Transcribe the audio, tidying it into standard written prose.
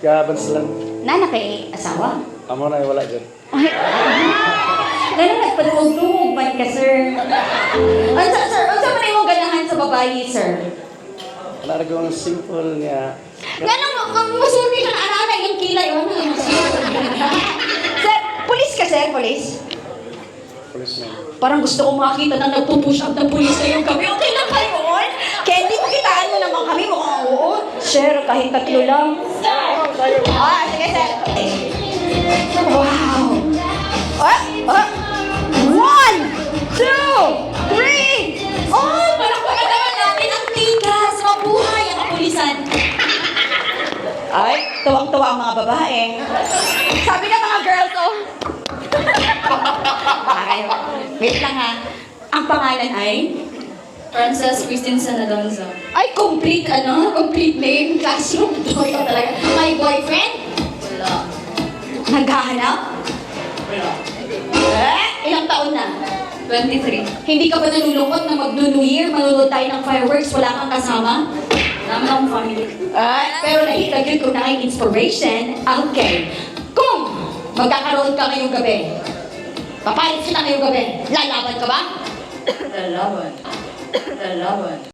Gabans lang. Nana kay asawa. Amo na wala dyan. Ganun nagpadungog man ka, sir. Sir, ano sa manay mong ganahan sa babae, sir? Naragong simple niya. Ganun, ang masulti ka na arana yung kilay. Ano yung Sir, pulis ka, sir, pulis? Police man. Parang gusto ko makita na nagpupush up ng pulis ngayong kami. Okay lang ba yun? Kaya hindi pakitaan mo naman kami. Mukhang oo. Sir, kahit tatlo lang. Sige, sir. Wow. One, two, three. Oh, palakpakan naman natin ang tigas. Mabuhay ang kapulisan. Ay, tuwang-tuwa ang mga babae. Sabi ng mga girls, oh. Okay. Wait lang ha. Ang pangalan ay? Frances Christensen Alonzo. Ay, complete name. Classroom. Ito talaga. My boyfriend? Wala. Naghahanap? Ilang taon na? 23. Hindi ka ba nalulungkot na mag-New Year, manunod tayo ng fireworks, wala kang kasama? Dami akong family. Pero nakita yun kung nakain inspiration. Okay. Kung magkakaroon ka ngayong gabi, papalit kita ngayong gabi, lalaban ka ba? Lalaban. Lalaban.